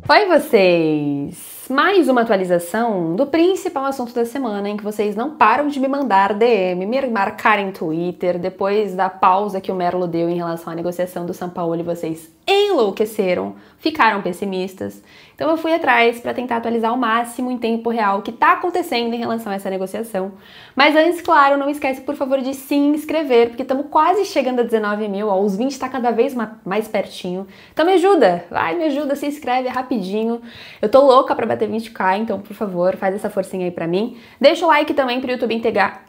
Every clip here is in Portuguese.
Oi, vocês! Mais uma atualização do principal assunto da semana, em que vocês não param de me mandar DM, me marcar em Twitter, depois da pausa que o Merlo deu em relação à negociação do Sampaoli, vocês enlouqueceram, ficaram pessimistas. Então eu fui atrás para tentar atualizar ao máximo em tempo real o que está acontecendo em relação a essa negociação. Mas antes, claro, não esquece, por favor, de se inscrever, porque estamos quase chegando a 19 mil, ó, os 20 está cada vez mais pertinho. Então me ajuda, vai, me ajuda, se inscreve rapidinho. Eu tô louca para bater 20k, então, por favor, faz essa forcinha aí pra mim. Deixa o like também pro YouTube entregar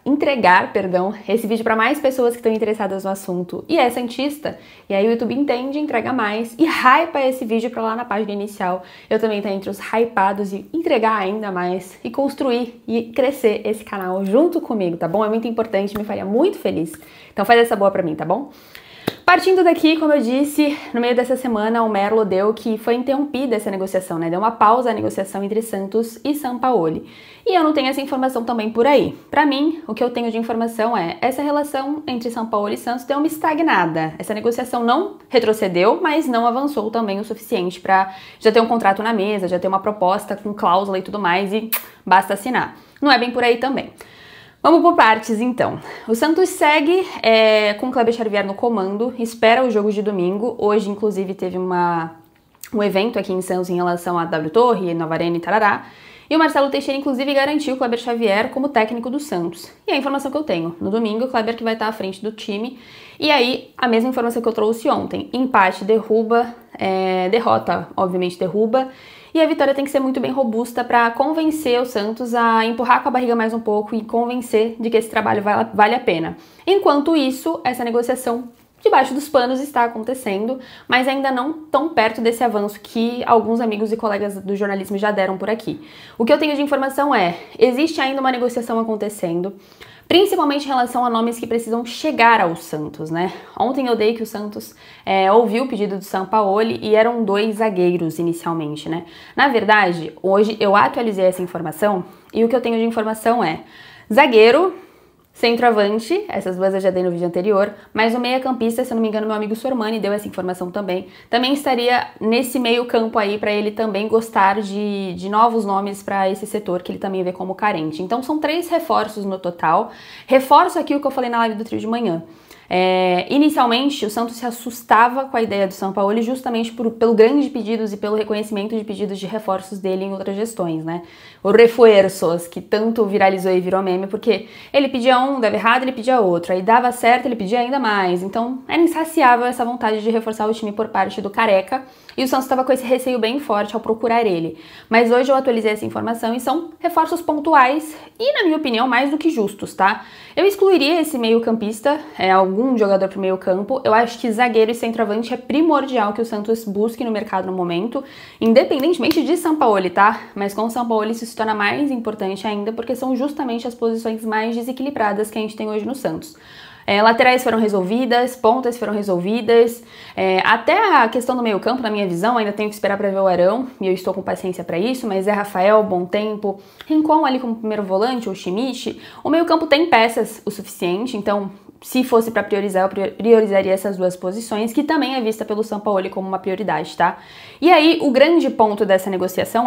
esse vídeo para mais pessoas que estão interessadas no assunto e é santista. E aí o YouTube entende, entrega mais e hypa esse vídeo pra lá na página inicial. Eu também tô entre os hypados e entregar ainda mais e construir e crescer esse canal junto comigo, tá bom? É muito importante, me faria muito feliz. Então faz essa boa pra mim, tá bom? Partindo daqui, como eu disse, no meio dessa semana o Merlo deu que foi interrompida essa negociação, né? Deu uma pausa à negociação entre Santos e Sampaoli. E eu não tenho essa informação também por aí. Pra mim, o que eu tenho de informação é essa relação entre Sampaoli e Santos deu uma estagnada. Essa negociação não retrocedeu, mas não avançou também o suficiente pra já ter um contrato na mesa, já ter uma proposta com cláusula e tudo mais e basta assinar. Não é bem por aí também. Vamos por partes, então. O Santos segue com o Kleber Xavier no comando, espera o jogo de domingo. Hoje, inclusive, teve um evento aqui em Santos em relação a W Torre, Nova Arena e tarará. E o Marcelo Teixeira, inclusive, garantiu o Kleber Xavier como técnico do Santos. E a informação que eu tenho, no domingo, o Kleber que vai estar à frente do time. E aí, a mesma informação que eu trouxe ontem. Empate derruba, derrota, obviamente, derruba. E a vitória tem que ser muito bem robusta para convencer o Santos a empurrar com a barriga mais um pouco e convencer de que esse trabalho vale a pena. Enquanto isso, essa negociação debaixo dos panos está acontecendo, mas ainda não tão perto desse avanço que alguns amigos e colegas do jornalismo já deram por aqui. O que eu tenho de informação existe ainda uma negociação acontecendo, principalmente em relação a nomes que precisam chegar ao Santos, né? Ontem eu dei que o Santos ouviu o pedido do Sampaoli e eram 2 zagueiros inicialmente, né? Na verdade, hoje eu atualizei essa informação e o que eu tenho de informação zagueiro, centroavante, essas duas eu já dei no vídeo anterior, mas o meia-campista, se eu não me engano, meu amigo Sormani deu essa informação também. Também estaria nesse meio campo aí para ele também gostar de novos nomes para esse setor que ele também vê como carente. Então são 3 reforços no total. Reforço aqui o que eu falei na live do trio de manhã. Inicialmente, o Santos se assustava com a ideia do Sampaoli justamente pelo grande de pedidos e pelo reconhecimento de pedidos de reforços dele em outras gestões, né? O refuerzos, que tanto viralizou e virou meme, porque ele pedia um, dava errado, ele pedia outro, aí dava certo, ele pedia ainda mais. Então, era insaciável essa vontade de reforçar o time por parte do Careca, e o Santos estava com esse receio bem forte ao procurar ele. Mas hoje eu atualizei essa informação e são reforços pontuais e, na minha opinião, mais do que justos, tá? Eu excluiria esse meio-campista, algum jogador pro meio-campo. Eu acho que zagueiro e centroavante é primordial que o Santos busque no mercado no momento, independentemente de Sampaoli, tá? Mas com o Sampaoli isso se torna mais importante ainda, porque são justamente as posições mais desequilibradas que a gente tem hoje no Santos. Laterais foram resolvidas, pontas foram resolvidas, até a questão do meio campo, na minha visão, ainda tenho que esperar para ver o Arão, e eu estou com paciência para isso, mas Rafael, bom tempo, Rincon ali como primeiro volante, ou Schmidt, o meio campo tem peças o suficiente, então se fosse para priorizar, eu priorizaria essas 2 posições, que também é vista pelo Sampaoli como uma prioridade, tá? E aí, o grande ponto dessa negociação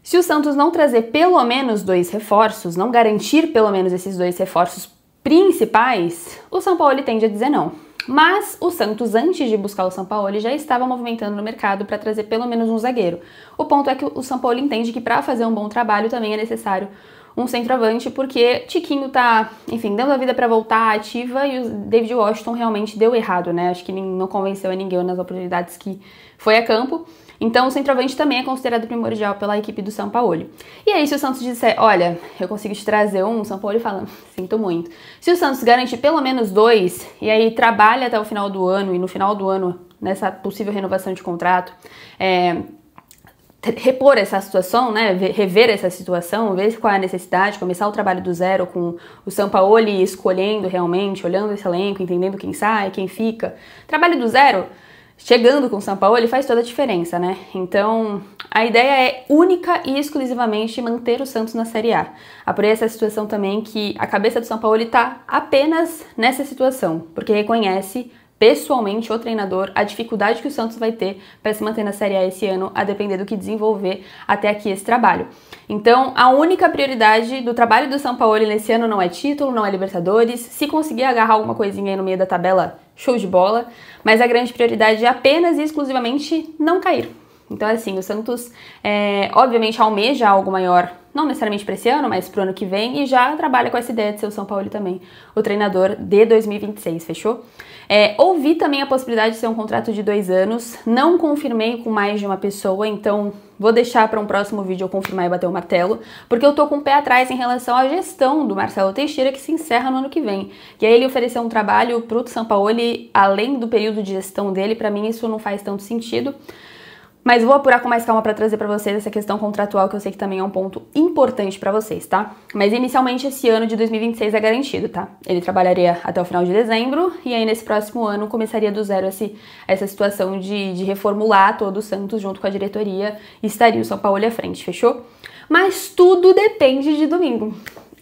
se o Santos não trazer pelo menos 2 reforços, não garantir pelo menos esses 2 reforços principais, o Sampaoli tende a dizer não. Mas o Santos, antes de buscar o Sampaoli, já estava movimentando no mercado para trazer pelo menos um zagueiro. O ponto é que o Sampaoli entende que para fazer um bom trabalho também é necessário um centroavante, porque Tiquinho tá, enfim, dando a vida para voltar ativa e o David Washington realmente deu errado, né? Acho que não convenceu a ninguém nas oportunidades que foi a campo. Então o centroavante também é considerado primordial pela equipe do Sampaoli. E aí se o Santos disser, olha, eu consigo te trazer um, o Sampaoli fala, sinto muito. Se o Santos garantir pelo menos 2, e aí trabalha até o final do ano, e no final do ano, nessa possível renovação de contrato, repor essa situação, né, rever essa situação, ver qual é a necessidade, começar o trabalho do zero com o Sampaoli escolhendo realmente, olhando esse elenco, entendendo quem sai, quem fica. Trabalho do zero, chegando com o Sampaoli, faz toda a diferença, né? Então, a ideia é única e exclusivamente manter o Santos na Série A. Apurei essa situação também que a cabeça do Sampaoli tá apenas nessa situação, porque reconhece pessoalmente, o treinador, a dificuldade que o Santos vai ter para se manter na Série A esse ano, a depender do que desenvolver até aqui esse trabalho. Então, a única prioridade do trabalho do Sampaoli nesse ano não é título, não é Libertadores. Se conseguir agarrar alguma coisinha aí no meio da tabela, show de bola. Mas a grande prioridade é apenas e exclusivamente não cair. Então, assim, o Santos, obviamente, almeja algo maior, não necessariamente para esse ano, mas para o ano que vem, e já trabalha com essa ideia de ser o Sampaoli também, o treinador de 2026, fechou? Ouvi também a possibilidade de ser um contrato de 2 anos, não confirmei com mais de uma pessoa, então vou deixar para um próximo vídeo eu confirmar e bater o martelo, porque eu tô com o pé atrás em relação à gestão do Marcelo Teixeira, que se encerra no ano que vem. E aí ele ofereceu um trabalho pro Sampaoli, além do período de gestão dele, para mim isso não faz tanto sentido. Mas vou apurar com mais calma para trazer para vocês essa questão contratual, que eu sei que também é um ponto importante para vocês, tá? Mas inicialmente esse ano de 2026 é garantido, tá? Ele trabalharia até o final de dezembro e aí nesse próximo ano começaria do zero essa situação de reformular todo o Santos junto com a diretoria e estaria o Sampaoli à frente, fechou? Mas tudo depende de domingo.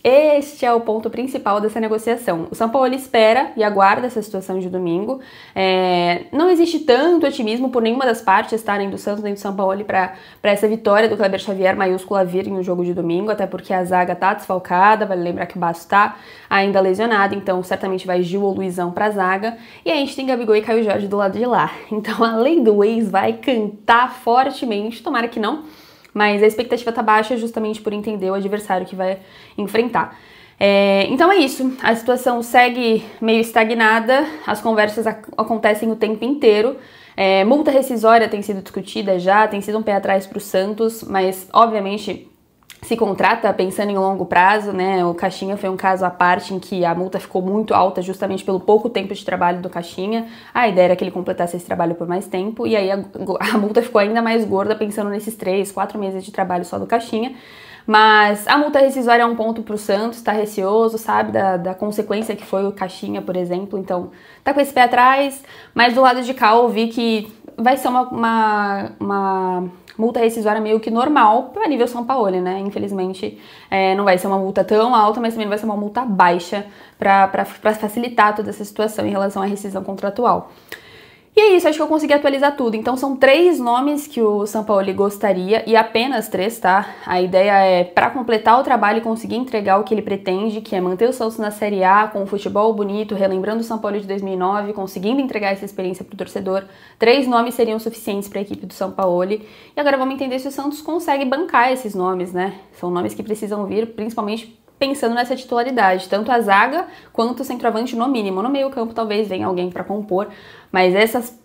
Este é o ponto principal dessa negociação. O Sampaoli espera e aguarda essa situação de domingo. Não existe tanto otimismo por nenhuma das partes, tá? Nem do Santos nem do Sampaoli, para essa vitória do Kleber Xavier maiúscula vir no jogo de domingo, até porque a zaga tá desfalcada, vale lembrar que o Basso tá ainda lesionado, então certamente vai Gil ou Luizão pra zaga. E a gente tem Gabigol e Caio Jorge do lado de lá. Então a lei do ex vai cantar fortemente, tomara que não. Mas a expectativa tá baixa justamente por entender o adversário que vai enfrentar. Então é isso, a situação segue meio estagnada, as conversas acontecem o tempo inteiro. Multa rescisória tem sido discutida já, tem sido um pé atrás para o Santos, mas obviamente se contrata pensando em longo prazo, né? O Caixinha foi um caso à parte em que a multa ficou muito alta justamente pelo pouco tempo de trabalho do Caixinha. A ideia era que ele completasse esse trabalho por mais tempo e aí a multa ficou ainda mais gorda pensando nesses 3, 4 meses de trabalho só do Caixinha. Mas a multa rescisória é um ponto pro Santos, tá receoso, sabe, da consequência que foi o Caixinha, por exemplo, então tá com esse pé atrás, mas do lado de cá eu vi que vai ser uma multa rescisória meio que normal para nível Sampaoli, né? Infelizmente não vai ser uma multa tão alta, mas também não vai ser uma multa baixa para facilitar toda essa situação em relação à rescisão contratual. E é isso, acho que eu consegui atualizar tudo. Então são 3 nomes que o Sampaoli gostaria, e apenas 3, tá? A ideia é, para completar o trabalho e conseguir entregar o que ele pretende, que é manter o Santos na Série A, com um futebol bonito, relembrando o Sampaoli de 2009, conseguindo entregar essa experiência pro torcedor. 3 nomes seriam suficientes para a equipe do Sampaoli. E agora vamos entender se o Santos consegue bancar esses nomes, né? São nomes que precisam vir, principalmente pensando nessa titularidade, tanto a zaga quanto o centroavante no mínimo. No meio campo talvez venha alguém para compor, mas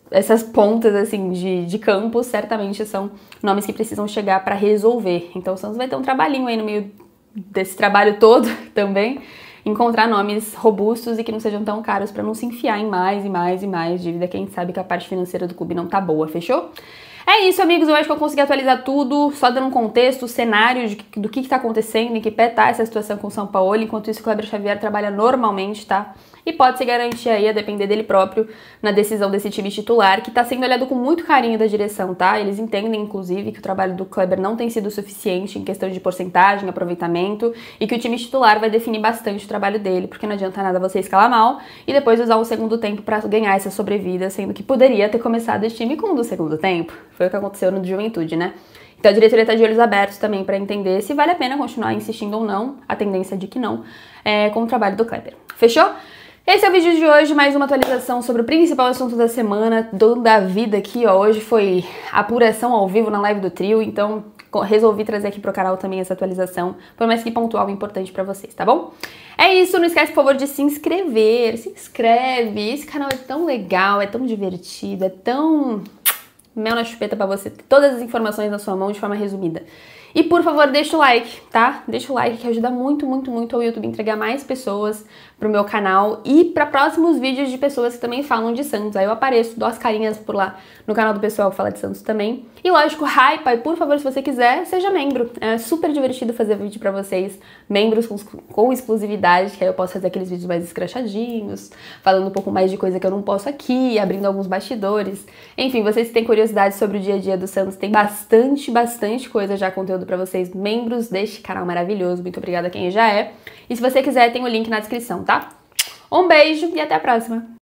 essas pontas assim de campo certamente são nomes que precisam chegar para resolver. Então o Santos vai ter um trabalhinho aí no meio desse trabalho todo também, encontrar nomes robustos e que não sejam tão caros para não se enfiar em mais e mais e mais dívida, que a gente sabe que a parte financeira do clube não tá boa, fechou? É isso, amigos, eu acho que eu consegui atualizar tudo, só dando um contexto, o cenário do que tá acontecendo, em que pé tá essa situação com o Sampaoli. Enquanto isso, o Kleber Xavier trabalha normalmente, tá? E pode se garantir aí, a depender dele próprio, na decisão desse time titular, que tá sendo olhado com muito carinho da direção, tá? Eles entendem, inclusive, que o trabalho do Kleber não tem sido suficiente em questão de porcentagem, aproveitamento, e que o time titular vai definir bastante o trabalho dele, porque não adianta nada você escalar mal e depois usar o segundo tempo pra ganhar essa sobrevida, sendo que poderia ter começado esse time com o do segundo tempo. Foi o que aconteceu no Juventude, né? Então a diretoria tá de olhos abertos também para entender se vale a pena continuar insistindo ou não, a tendência é de que não, com o trabalho do Kleber. Fechou? Esse é o vídeo de hoje, mais uma atualização sobre o principal assunto da semana, da vida aqui, ó. Hoje foi apuração ao vivo na live do trio, então resolvi trazer aqui pro canal também essa atualização, por mais que pontual e importante pra vocês, tá bom? É isso, não esquece, por favor, de se inscrever, se inscreve, esse canal é tão legal, é tão divertido, é tão mel na chupeta pra você ter todas as informações na sua mão de forma resumida. E por favor, deixa o like, tá? Deixa o like que ajuda muito, muito, muito ao YouTube entregar mais pessoas pro meu canal e para próximos vídeos de pessoas que também falam de Santos. Aí eu apareço, dou as carinhas por lá no canal do pessoal que fala de Santos também. E lógico, hypa, e por favor, se você quiser, seja membro. É super divertido fazer vídeo pra vocês, membros com exclusividade, que aí eu posso fazer aqueles vídeos mais escrachadinhos, falando um pouco mais de coisa que eu não posso aqui, abrindo alguns bastidores. Enfim, vocês que têm curiosidade sobre o dia a dia do Santos, tem bastante coisa já, conteúdo pra vocês, membros deste canal maravilhoso. Muito obrigada a quem já é. E se você quiser, tem o link na descrição, tá? Um beijo e até a próxima!